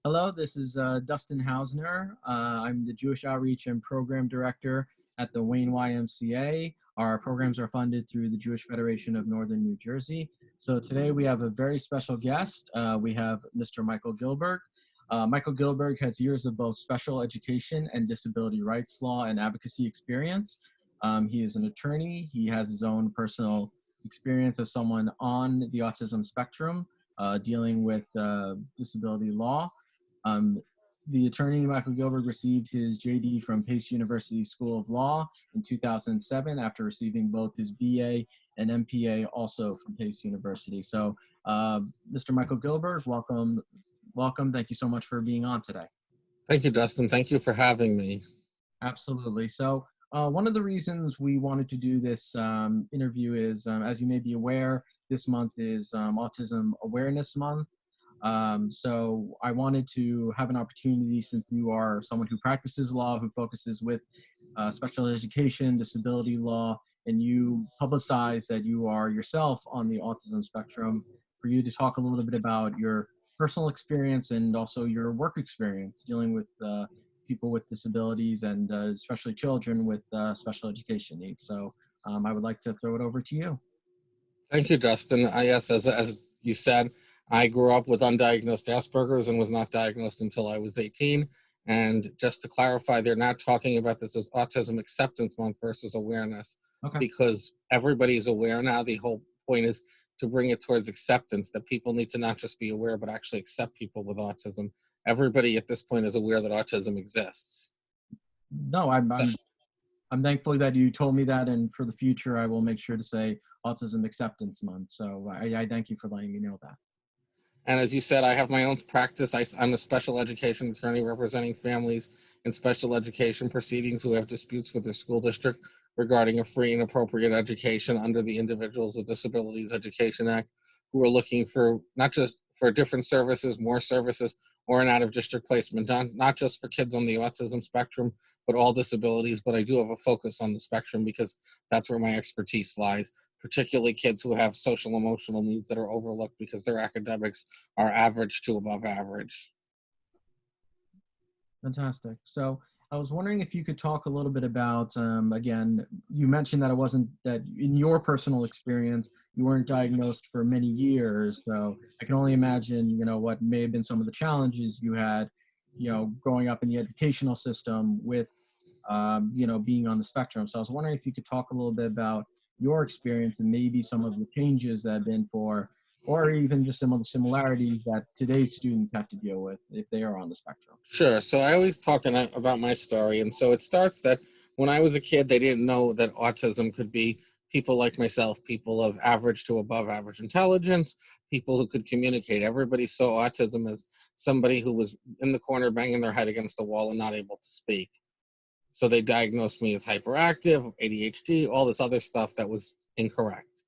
Hello, this is Dustin Hausner. I'm the Jewish Outreach and Program Director at the Wayne YMCA. Our programs are funded through the Jewish Federation of Northern New Jersey. So today we have a very special guest. We have Mr. Michael Gilberg. Michael Gilberg has years of both special education and disability rights law and advocacy experience. He is an attorney. He has his own personal experience as someone on the autism spectrum, dealing with disability law. The attorney, Michael Gilberg, received his JD from Pace University School of Law in 2007 after receiving both his BA and MPA also from Pace University. So, Mr. Michael Gilberg, welcome. Welcome. Thank you so much for being on today. Thank you, Dustin. Thank you for having me. Absolutely. So, one of the reasons we wanted to do this interview is, as you may be aware, this month is Autism Awareness Month. So I wanted to have an opportunity, since you are someone who practices law, who focuses with special education, disability law, and you publicize that you are yourself on the autism spectrum, for you to talk a little bit about your personal experience and also your work experience dealing with people with disabilities and especially children with special education needs. So I would like to throw it over to you. Thank you, Dustin. Yes, as you said, I grew up with undiagnosed Asperger's and was not diagnosed until I was 18. And just to clarify, they're not talking about this as Autism Acceptance Month versus awareness, because everybody's aware now. The whole point is to bring it towards acceptance, that people need to not just be aware, but actually accept people with autism. Everybody at this point is aware that autism exists. No, I'm thankful that you told me that, and for the future, I will make sure to say Autism Acceptance Month. So I thank you for letting me know that. And as you said, I have my own practice. I'm a special education attorney representing families in special education proceedings who have disputes with their school district regarding a free and appropriate education under the Individuals with Disabilities Education Act, who are looking for not just for different services, more services, or an out-of-district placement, not just for kids on the autism spectrum, but all disabilities. But I do have a focus on the spectrum because that's where my expertise lies, particularly kids who have social emotional needs that are overlooked because their academics are average to above average. Fantastic. So I was wondering if you could talk a little bit about, again, you mentioned that it wasn't that in your personal experience, you weren't diagnosed for many years. So I can only imagine, what may have been some of the challenges you had, growing up in the educational system with, being on the spectrum. So I was wondering if you could talk a little bit about your experience and maybe some of the changes that have been or even just some of the similarities that today's students have to deal with if they are on the spectrum. Sure. So I always talk about my story. And so it starts that when I was a kid, they didn't know that autism could be people like myself, people of average to above average intelligence, people who could communicate. Everybody saw autism as somebody who was in the corner banging their head against the wall and not able to speak. So they diagnosed me as hyperactive, ADHD, all this other stuff that was incorrect.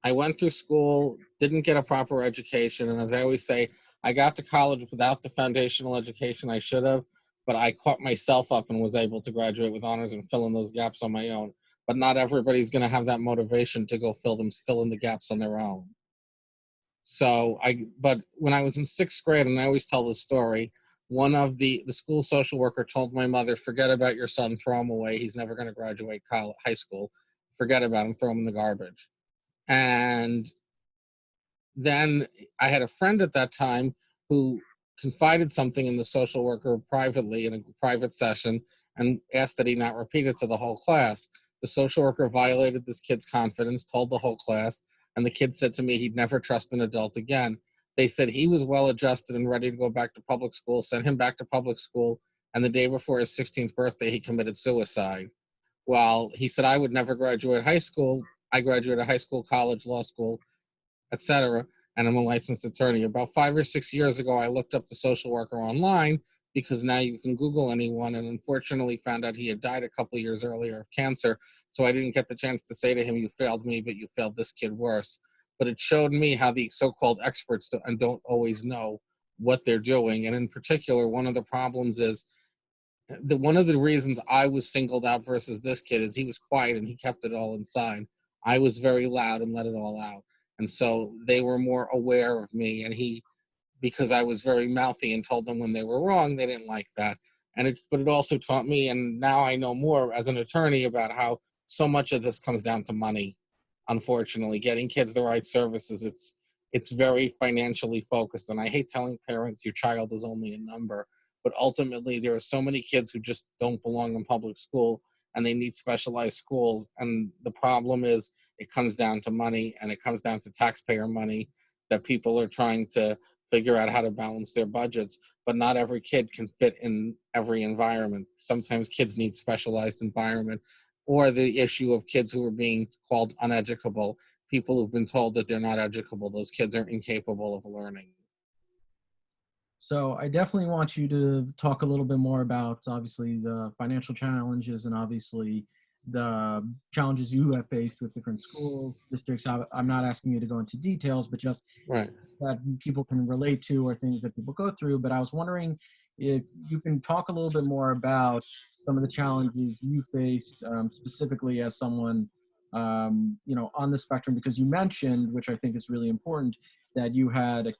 I went through school, didn't get a proper education, and as I always say, I got to college without the foundational education I should have, but I caught myself up and was able to graduate with honors and fill in those gaps on my own. But not everybody's going to have that motivation to go fill in the gaps on their own. But when I was in 6th grade, and I always tell this story, one of the school social worker told my mother, forget about your son, throw him away. He's never going to graduate high school. Forget about him, throw him in the garbage. And then I had a friend at that time who confided something in the social worker privately in a private session and asked that he not repeat it to the whole class. The social worker violated this kid's confidence, told the whole class, and the kid said to me he'd never trust an adult again. They said he was well adjusted and ready to go back to public school, sent him back to public school, and the day before his 16th birthday, he committed suicide. While he said, I would never graduate high school, I graduated high school, college, law school, etc., and I'm a licensed attorney. About 5 or 6 years ago, I looked up the social worker online because now you can Google anyone, and unfortunately found out he had died a couple of years earlier of cancer. So I didn't get the chance to say to him, you failed me, but you failed this kid worse. But it showed me how the so-called experts don't always know what they're doing. And in particular, one of the problems is one of the reasons I was singled out versus this kid is he was quiet and he kept it all inside. I was very loud and let it all out. And so they were more aware of me, and he because I was very mouthy and told them when they were wrong. They didn't like that. But it also taught me, and now I know more as an attorney about how so much of this comes down to money. Unfortunately, getting kids the right services, it's very financially focused. And I hate telling parents your child is only a number, but ultimately there are so many kids who just don't belong in public school and they need specialized schools. And the problem is it comes down to money, and it comes down to taxpayer money that people are trying to figure out how to balance their budgets. But not every kid can fit in every environment. Sometimes kids need specialized environment, or the issue of kids who are being called uneducable, people who've been told that they're not educable. Those kids are incapable of learning. So I definitely want you to talk a little bit more about obviously the financial challenges and obviously the challenges you have faced with different school districts. I'm not asking you to go into details, but just Right. that people can relate to or things that people go through. But I was wondering if you can talk a little bit more about some of the challenges you faced specifically as someone on the spectrum, because you mentioned, which I think is really important, that you had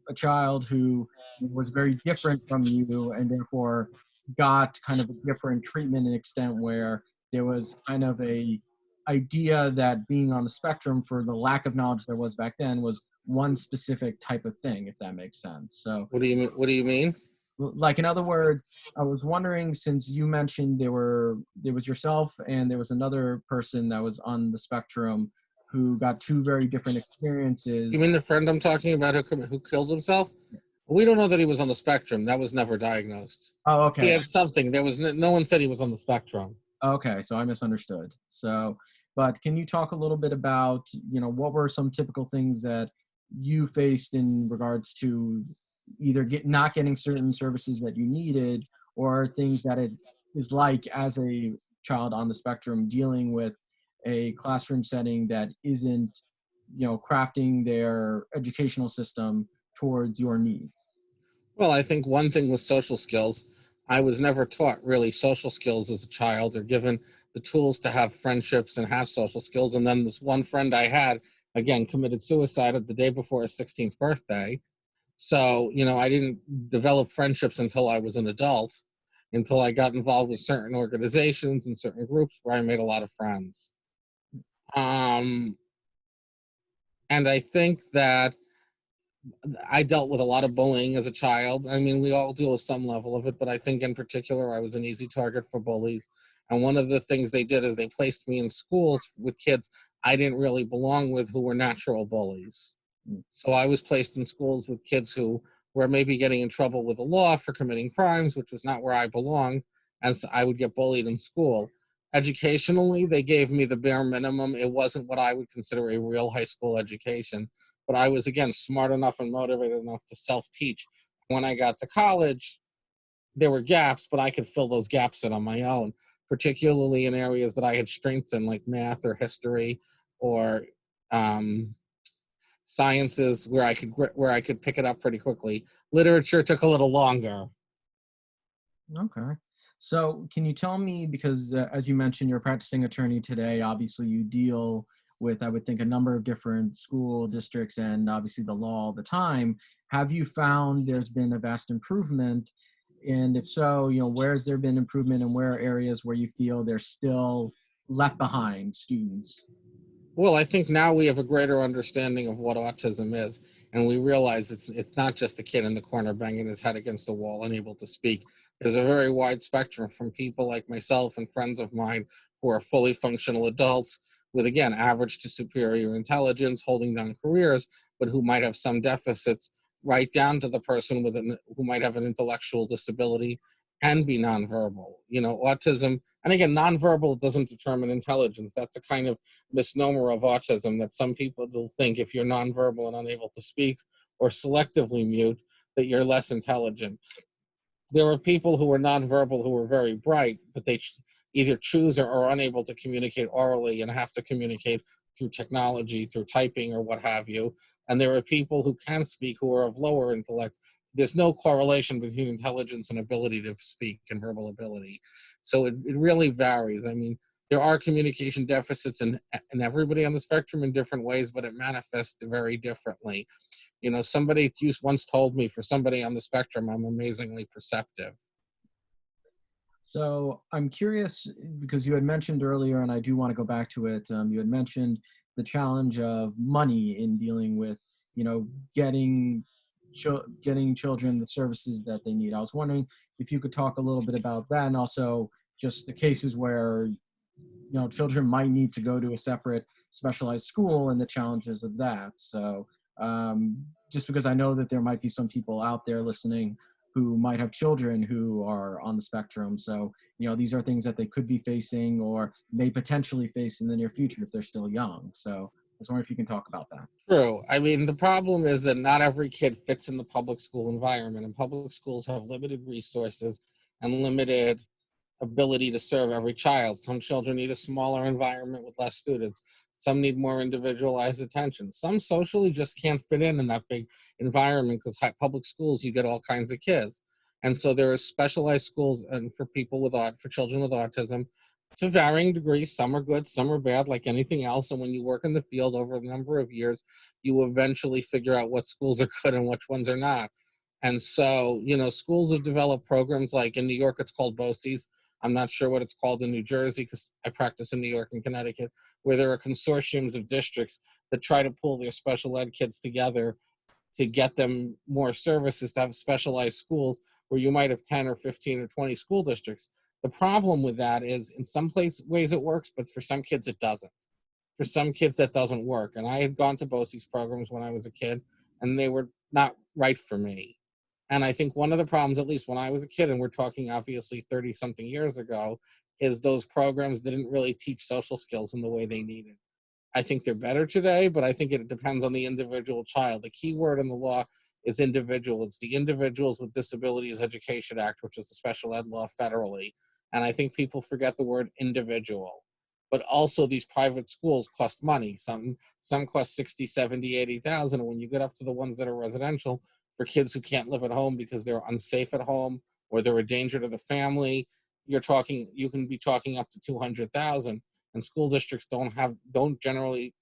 a child who was very different from you and therefore got kind of a different treatment and extent, where there was kind of a idea that being on the spectrum, for the lack of knowledge there was back then, was one specific type of thing, if that makes sense. So, What do you mean? What do you mean? like, in other words, I was wondering, since you mentioned there was yourself and there was another person that was on the spectrum who got two very different You experiences. mean the friend I'm talking about who killed himself? We don't know that he was on the spectrum. That was never diagnosed. Oh, He okay. had something. There was no one said he was on the spectrum. Okay, so I misunderstood. So, but can you talk a little bit about, what were some typical things that you faced in regards to either not getting certain services that you needed, or things that it is like as a child on the spectrum dealing with a classroom setting that isn't, crafting their educational system towards your needs? Well, I think one thing was social skills. I was never taught really social skills as a child, or given the tools to have friendships and have social skills. And then this one friend I had, again, committed suicide the day before his 16th birthday. So, I didn't develop friendships until I was an adult, until I got involved with certain organizations and certain groups where I made a lot of friends. Um, and I think that I dealt with a lot of bullying as a child. I mean, we all deal with some level of it, but I think in particular, I was an easy target for bullies. And one of the things they did is they placed me in schools with kids I didn't really belong with, who were natural bullies. Mm. So I was placed in schools with kids who were maybe getting in trouble with the law for committing crimes, which was not where I belonged. And so I would get bullied in school. Educationally, they gave me the bare minimum. It wasn't what I would consider a real high school education, but I was, again, smart enough and motivated enough to self-teach. When I got to college, there were gaps, but I could fill those gaps in on my own, particularly in areas that I had strengths in, like math or history or um, sciences, where I could pick it up pretty quickly. Literature took a little longer. Okay. So, can you tell me, because as you mentioned, you're a practicing attorney today, obviously you deal with, I would think, a number of different school districts and obviously the law all the time. Have you found there's been a vast improvement? And if so, where's there been improvement, and where are areas where you feel there's still left behind students? Well, I think now we have a greater understanding of what autism is, and we realize it's not just a kid in the corner banging his head against the wall, unable to speak. There's a very wide spectrum, from people like myself and friends of mine who are fully functional adults with, again, average to superior intelligence, holding down careers, but who might have some deficits, right down to the person who might have an intellectual disability and be nonverbal. Autism, and again, nonverbal doesn't determine intelligence. That's a kind of misnomer of autism, that some people will think if you're nonverbal and unable to speak or selectively mute, that you're less intelligent. There are people who are nonverbal who are very bright, but they either choose or are unable to communicate orally and have to communicate through technology, through typing or what have you. And there are people who can speak who are of lower intellect. There's no correlation between intelligence and ability to speak and verbal ability. So it really varies. I mean, there are communication deficits in everybody on the spectrum in different ways, but it manifests very differently. You know, somebody once told me, for somebody on the spectrum, I'm amazingly perceptive. So I'm curious because you had mentioned earlier, and I do want to go back to it. You had mentioned the challenge of money in dealing with, you know, getting getting children the services that they need. I was wondering if you could talk a little bit about that, and also just the cases where, you know, children might need to go to a separate specialized school and the challenges of that. So just because I know that there might be some people out there listening who might have children who are on the spectrum. So, you know, these are things that they could be facing or may potentially face in the near future if they're still young. So I was wondering if you can talk about that. True. I mean, the problem is that not every kid fits in the public school environment, and public schools have limited resources and limited ability to serve every child. Some children need a smaller environment with less students. Some need more individualized attention. Some socially just can't fit in that big environment because public schools, you get all kinds of kids. And so there are specialized schools and for people with for children with autism to varying degrees. Some are good, some are bad, like anything else. And when you work in the field over a number of years, you eventually figure out what schools are good and which ones are not. And so, you know, schools have developed programs like in New York, it's called BOCES. I'm not sure what it's called in New Jersey because I practice in New York and Connecticut, where there are consortiums of districts that try to pull their special ed kids together to get them more services, to have specialized schools where you might have 10 or 15 or 20 school districts. The problem with that is in some ways it works, but for some kids it doesn't. For some kids that doesn't work. And I had gone to both these programs when I was a kid, and they were not right for me. And I think one of the problems, at least when I was a kid, and we're talking obviously 30 something years ago, is those programs didn't really teach social skills in the way they needed. I think they're better today, but I think it depends on the individual child. The key word in the law is individual. It's the Individuals with Disabilities Education Act, which is the special ed law federally. And I think people forget the word individual. But also these private schools cost money. Some cost 60, 70, 80,000. And when you get up to the ones that are residential for kids who can't live at home because they're unsafe at home or they're a danger to the family, you can be talking up to 200,000. And school districts don't generally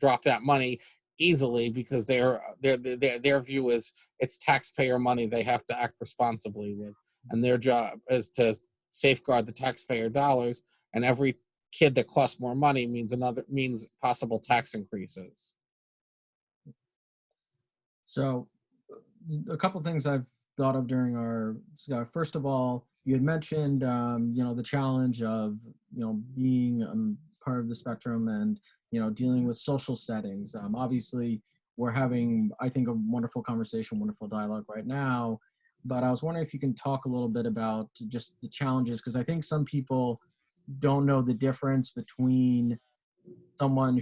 drop that money easily because their view is it's taxpayer money they have to act responsibly with, and their job is to safeguard the taxpayer dollars, and every kid that costs more money means possible tax increases. So a couple things I've thought of during our first of all, you had mentioned you know, the challenge of, you know, being part of the spectrum and, you know, dealing with social settings. Obviously we're having, I think, a wonderful conversation, wonderful dialogue right now, but I was wondering if you can talk a little bit about just the challenges, because I think some people don't know the difference between someone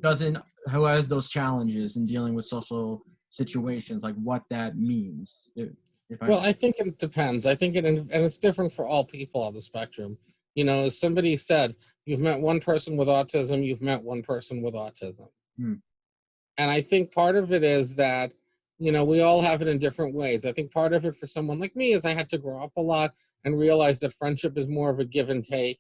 doesn't who has those challenges in dealing with social situations, like what that means. If I Well, I think it depends. I think and it's different for all people on the spectrum. You know, as somebody said, you've met one person with autism, you've met one person with autism. Hmm. And I think part of it is that, you know, we all have it in different ways. I think part of it for someone like me is I had to grow up a lot and realize that friendship is more of a give and take,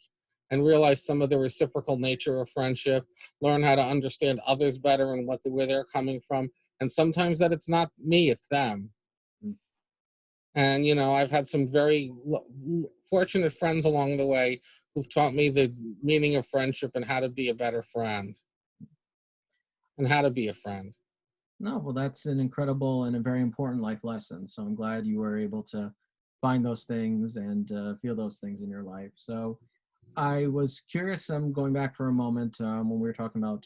and realize some of the reciprocal nature of friendship, learn how to understand others better and where they're coming from. And sometimes that it's not me, it's them. Hmm. And, you know, I've had some very fortunate friends along the way who've taught me the meaning of friendship and how to be a better friend and how to be a friend. No, well, that's an incredible and a very important life lesson. So I'm glad you were able to find those things and feel those things in your life. So I was curious. I'm going back for a moment when we were talking about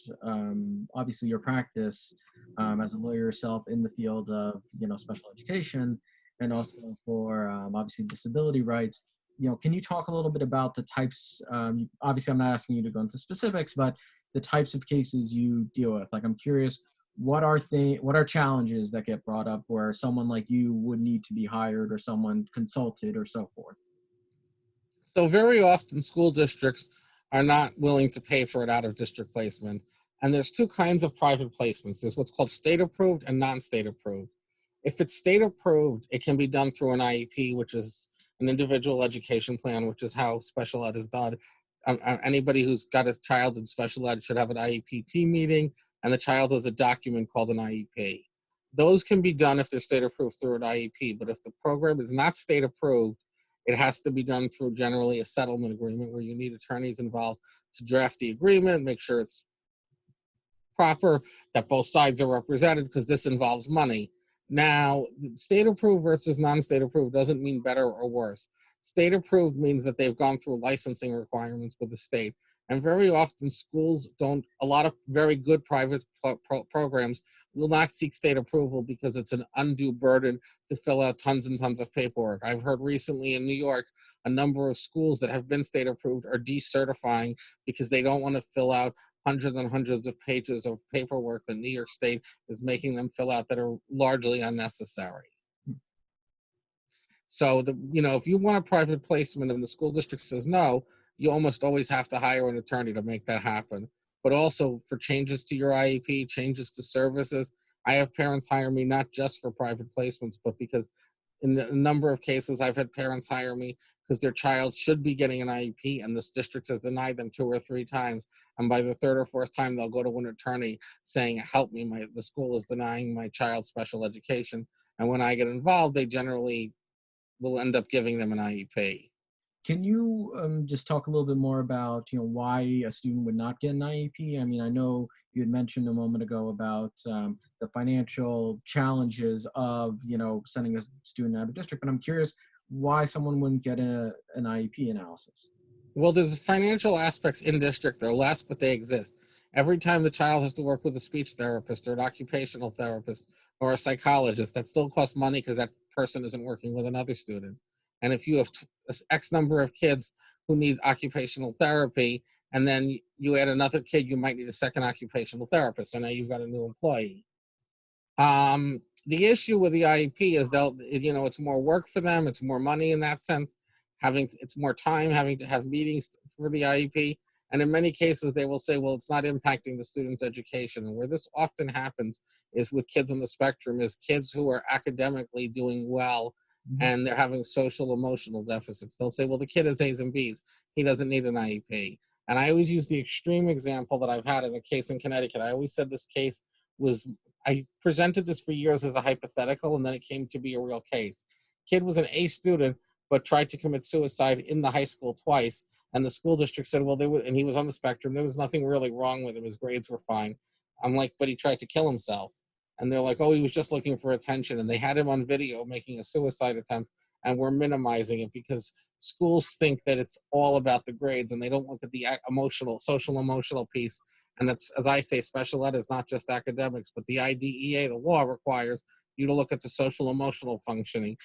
obviously your practice as a lawyer yourself in the field of, you know, special education, and also for obviously disability rights. You know, can you talk a little bit about the types? Obviously, I'm not asking you to go into specifics, but the types of cases you deal with. Like, I'm curious, what are challenges that get brought up where someone like you would need to be hired or someone consulted or so forth? So very often school districts are not willing to pay for an out-of-district placement. And there's two kinds of private placements. There's what's called state approved and non-state approved. If it's state approved, it can be done through an IEP, which is an individual education plan, which is how special ed is done. Anybody who's got a child in special ed should have an IEP meeting, and the child has a document called an IEP. Those can be done if they're state approved through an IEP, but if the program is not state approved, it has to be done through generally a settlement agreement where you need attorneys involved to draft the agreement, make sure it's proper, that both sides are represented, because this involves money. Now, state approved versus non-state approved doesn't mean better or worse. State approved means that they've gone through licensing requirements with the state. And very often schools don't, a lot of very good private programs will not seek state approval because it's an undue burden to fill out tons and tons of paperwork. I've heard recently in New York, a number of schools that have been state approved are decertifying because they don't want to fill out hundreds and hundreds of pages of paperwork that New York State is making them fill out that are largely unnecessary. So, if you want a private placement and the school district says no, you almost always have to hire an attorney to make that happen. But also for changes to your IEP, changes to services, I have parents hire me not just for private placements, but because in a number of cases, I've had parents hire me because their child should be getting an IEP and this district has denied them 2 or 3 times. And by the 3rd or 4th time, they'll go to an attorney saying, help me, the school is denying my child special education. And when I get involved, they generally will end up giving them an IEP. Can you just talk a little bit more about, why a student would not get an IEP? I mean, I know you had mentioned a moment ago about the financial challenges of, sending a student out of district, but I'm curious why someone wouldn't get an IEP analysis. Well, there's financial aspects in district. They're less, but they exist. Every time the child has to work with a speech therapist or an occupational therapist or a psychologist, that still costs money because that person isn't working with another student. And if you have X number of kids who need occupational therapy, and then you add another kid, you might need a second occupational therapist. So now you've got a new employee. The issue with the IEP is it's more work for them. It's more money in that sense. It's more time having to have meetings for the IEP. And in many cases, they will say, well, it's not impacting the student's education. And where this often happens is with kids on the spectrum is kids who are academically doing well and they're having social emotional deficits. They'll say, well, the kid has A's and B's. He doesn't need an IEP. And I always use the extreme example that I've had in a case in Connecticut. I always said this case I presented this for years as a hypothetical, and then it came to be a real case. Kid was an A student, but tried to commit suicide in the high school twice. And the school district said, well, and he was on the spectrum. There was nothing really wrong with him. His grades were fine. I'm like, but he tried to kill himself. And they're like, oh, he was just looking for attention. And they had him on video making a suicide attempt, and we're minimizing it because schools think that it's all about the grades and they don't look at the social emotional piece. And that's, as I say, special ed is not just academics, but the IDEA, the law requires you to look at the social emotional functioning.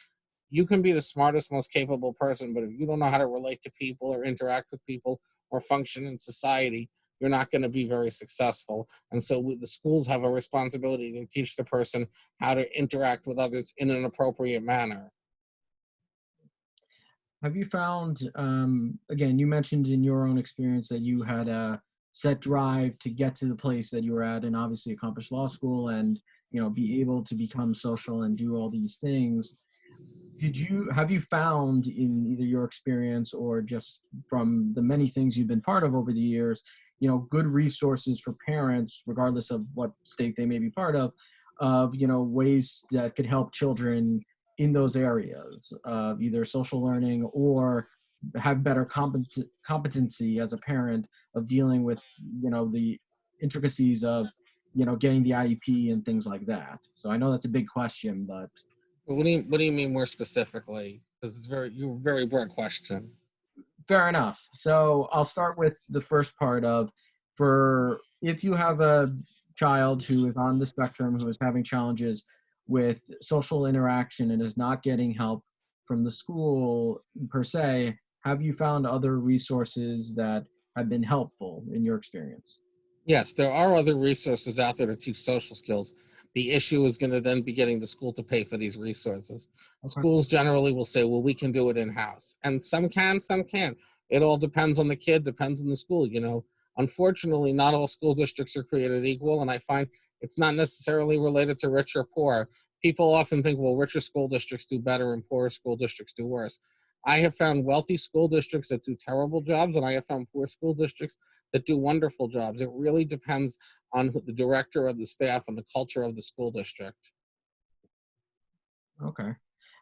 You can be the smartest, most capable person, but if you don't know how to relate to people or interact with people or function in society, you're not going to be very successful. And so the schools have a responsibility to teach the person how to interact with others in an appropriate manner. Have you found, again, you mentioned in your own experience that you had a set drive to get to the place that you were at and obviously accomplish law school and, be able to become social and do all these things. Have you found in either your experience or just from the many things you've been part of over the years, good resources for parents, regardless of what state they may be part of, ways that could help children in those areas of either social learning or have better competency as a parent of dealing with, the intricacies of, getting the IEP and things like that. So I know that's a big question, but What do you mean more specifically? Because it's a very broad question. fair enough. So I'll start with the first part of, if you have a child who is on the spectrum, who is having challenges with social interaction and is not getting help from the school per se, have you found other resources that have been helpful in your experience? Yes, there are other resources out there to teach social skills. The issue is going to then be getting the school to pay for these resources. Okay. Schools generally will say, well, we can do it in-house. And some can, some can't. It all depends on the kid, depends on the school. Unfortunately, not all school districts are created equal. And I find it's not necessarily related to rich or poor. People often think, well, richer school districts do better and poorer school districts do worse. I have found wealthy school districts that do terrible jobs, and I have found poor school districts that do wonderful jobs. It really depends on the director of the staff and the culture of the school district. Okay.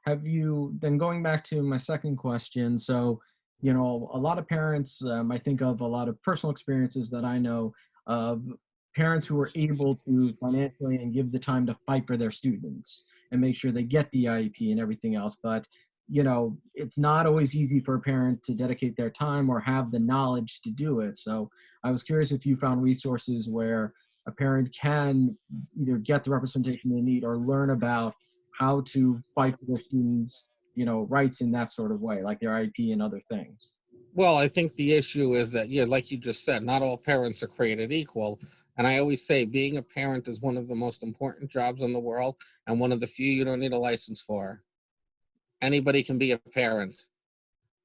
Have you, then going back to my second question, so, you know, a lot of parents, I think of a lot of personal experiences that I know of parents who are able to financially and give the time to fight for their students and make sure they get the IEP and everything else. But, you know, it's not always easy for a parent to dedicate their time or have the knowledge to do it. So I was curious if you found resources where a parent can either get the representation they need or learn about how to fight for their students, you know, rights in that sort of way, like their IP and other things. Well, I think the issue is that, yeah, like you just said, not all parents are created equal. And I always say being a parent is one of the most important jobs in the world and one of the few you don't need a license for. Anybody can be a parent.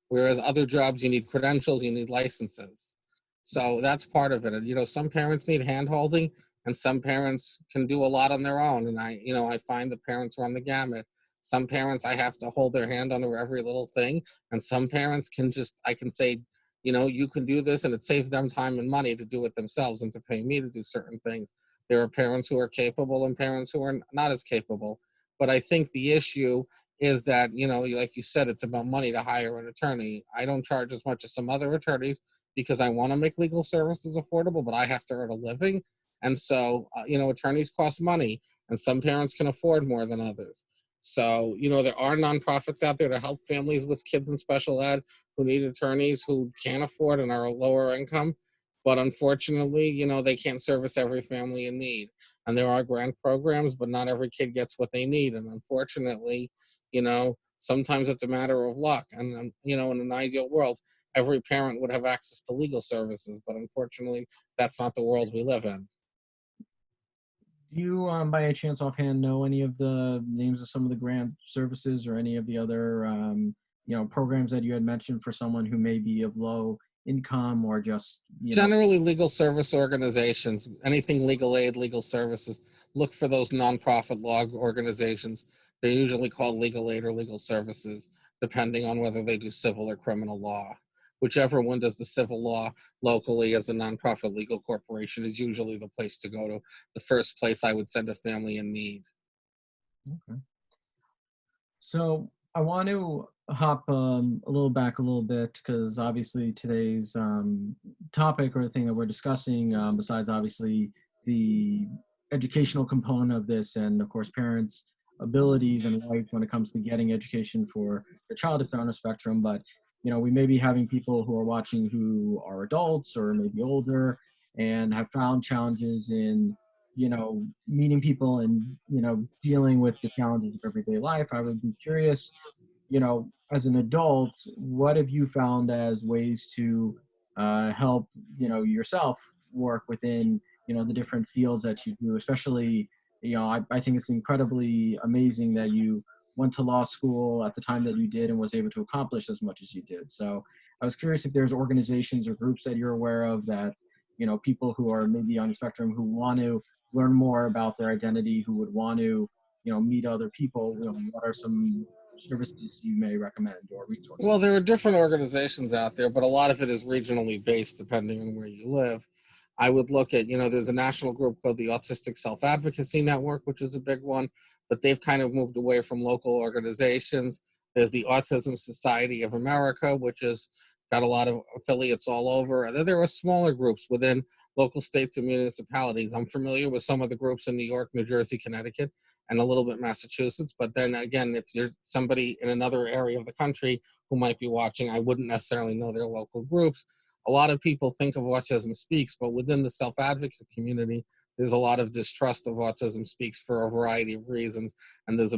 Whereas other jobs, you need credentials, you need licenses. So that's part of it. And, some parents need hand holding and some parents can do a lot on their own. And I find the parents run the gamut. Some parents, I have to hold their hand under every little thing. And some parents I can say, you can do this, and it saves them time and money to do it themselves and to pay me to do certain things. There are parents who are capable and parents who are not as capable. But I think the issue is that, like you said, it's about money to hire an attorney. I don't charge as much as some other attorneys because I want to make legal services affordable, but I have to earn a living. And so, attorneys cost money, and some parents can afford more than others. So, there are nonprofits out there to help families with kids in special ed who need attorneys who can't afford and are lower income. But unfortunately, they can't service every family in need. And there are grant programs, but not every kid gets what they need. And unfortunately, sometimes it's a matter of luck. And, in an ideal world, every parent would have access to legal services. But unfortunately, that's not the world we live in. Do you, by any chance, offhand, know any of the names of some of the grant services or any of the other, programs that you had mentioned for someone who may be of low income or just, Generally, legal service organizations, anything legal aid, legal services, look for those nonprofit law organizations. They're usually called legal aid or legal services, depending on whether they do civil or criminal law. Whichever one does the civil law locally as a nonprofit legal corporation is usually the place to go to, the first place I would send a family in need. Okay. So I want to hop a little back a little bit because obviously today's topic or the thing that we're discussing, besides obviously the educational component of this, and of course parents' abilities and rights when it comes to getting education for the child if they're on a spectrum, but we may be having people who are watching who are adults or maybe older and have found challenges in meeting people and, dealing with the challenges of everyday life. I would be curious, as an adult, what have you found as ways to help, yourself work within, the different fields that you do, especially, I think it's incredibly amazing that you went to law school at the time that you did and was able to accomplish as much as you did. So I was curious if there's organizations or groups that you're aware of that, people who are maybe on the spectrum who want to learn more about their identity, who would want to, meet other people, what are some services you may recommend or Well, resources? there are different organizations out there, but a lot of it is regionally based depending on where you live. I would look at, there's a national group called the Autistic Self-Advocacy Network, which is a big one, but they've kind of moved away from local organizations. There's the Autism Society of America, which has got a lot of affiliates all over. And then there are smaller groups within local states and municipalities. I'm familiar with some of the groups in New York, New Jersey, Connecticut, and a little bit Massachusetts. But then again, if you're somebody in another area of the country who might be watching, I wouldn't necessarily know their local groups. A lot of people think of Autism Speaks, but within the self-advocate community, there's a lot of distrust of Autism Speaks for a variety of reasons, and there's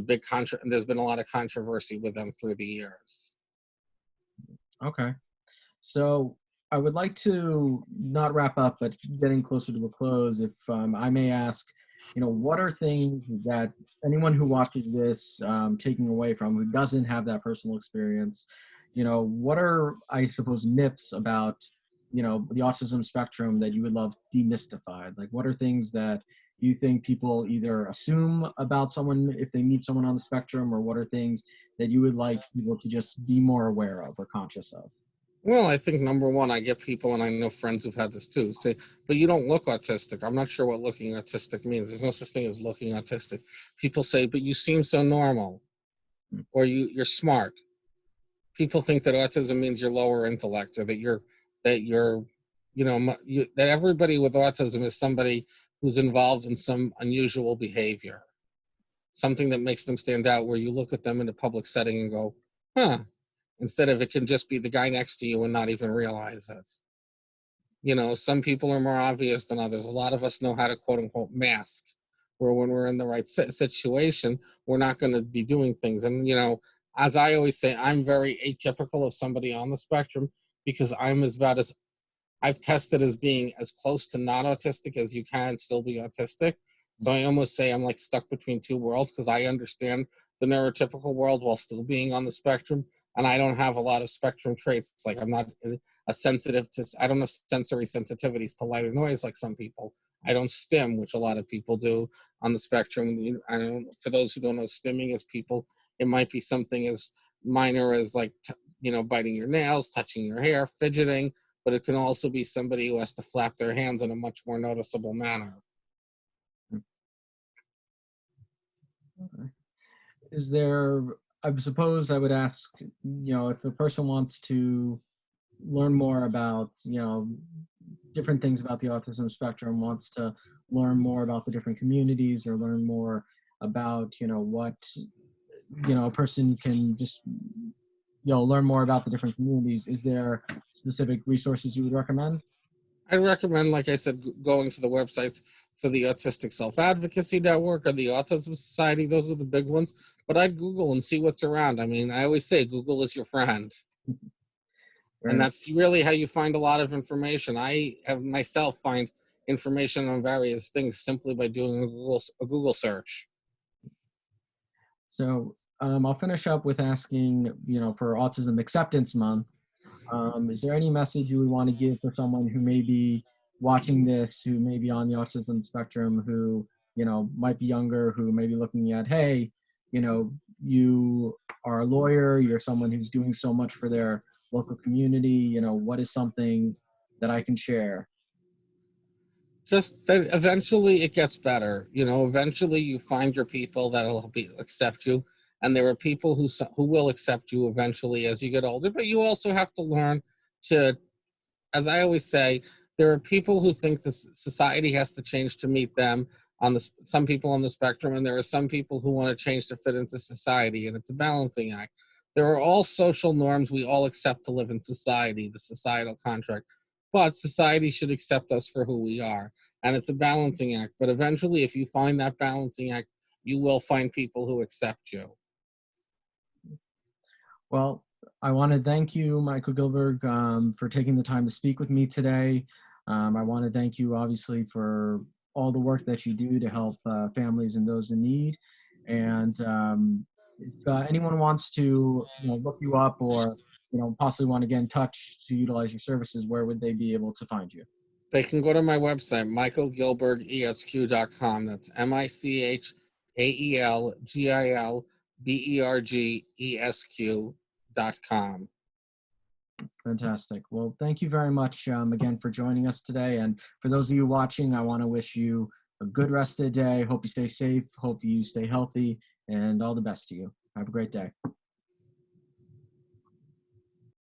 there's been a lot of controversy with them through the years. Okay. So I would like to not wrap up, but getting closer to a close, if I may ask, what are things that anyone who watches this taking away from, who doesn't have that personal experience, what are, I suppose, myths about, the autism spectrum that you would love demystified? Like, what are things that, you think people either assume about someone if they meet someone on the spectrum, or what are things that you would like people to just be more aware of or conscious of? Well, I think number one, I get people, and I know friends who've had this too, say, but you don't look autistic. I'm not sure what looking autistic means. There's no such thing as looking autistic. People say, but you seem so normal, or you're smart. People think that autism means you're lower intellect, or that you're that everybody with autism is somebody who's involved in some unusual behavior, something that makes them stand out, where you look at them in a public setting and go, huh, instead of it can just be the guy next to you and not even realize it. Some people are more obvious than others. A lot of us know how to quote unquote mask, where when we're in the right situation, we're not going to be doing things. And, as I always say, I'm very atypical of somebody on the spectrum, because I'm as bad as I've tested as being as close to not autistic as you can still be autistic. So I almost say I'm like stuck between two worlds, because I understand the neurotypical world while still being on the spectrum. And I don't have a lot of spectrum traits. It's like I'm not I don't have sensory sensitivities to light or noise like some people. I don't stim, which a lot of people do on the spectrum. I don't, for those who don't know, stimming is people, it might be something as minor as like, biting your nails, touching your hair, fidgeting, but it can also be somebody who has to flap their hands in a much more noticeable manner. Okay. Is there, I suppose I would ask, if a person wants to learn more about, different things about the autism spectrum, wants to learn more about the different communities, or learn more about, what, a person can just, learn more about the different communities, is there specific resources you would recommend? I recommend, like I said, going to the websites for the Autistic Self-Advocacy Network or the Autism Society. Those are the big ones. But I'd Google and see what's around. I mean, I always say Google is your friend. And Or, that's really how you find a lot of information. I have myself find information on various things simply by doing a Google search. so I'll finish up with asking, for Autism Acceptance Month, is there any message you would want to give for someone who may be watching this, who may be on the autism spectrum, who, might be younger, who may be looking at, hey, you are a lawyer, you're someone who's doing so much for their local community, what is something that I can share? Just that eventually it gets better. Eventually you find your people that'll accept you, and there are people who will accept you eventually as you get older. But you also have to learn to, as I always say, there are people who think the society has to change to meet them. Some people on the spectrum, and there are some people who want to change to fit into society, and it's a balancing act. There are all social norms we all accept to live in society, the societal contract, but society should accept us for who we are, and it's a balancing act. But eventually, if you find that balancing act, you will find people who accept you. Well, I want to thank you, Michael Gilberg, for taking the time to speak with me today. I want to thank you, obviously, for all the work that you do to help families and those in need. And if anyone wants to, look you up, or possibly want to get in touch to utilize your services, where would they be able to find you? They can go to my website, michaelgilbergesq.com. That's michaelgilbergesq.com. Fantastic. Well, thank you very much again for joining us today. And for those of you watching, I want to wish you a good rest of the day. Hope you stay safe. Hope you stay healthy, and all the best to you. Have a great day.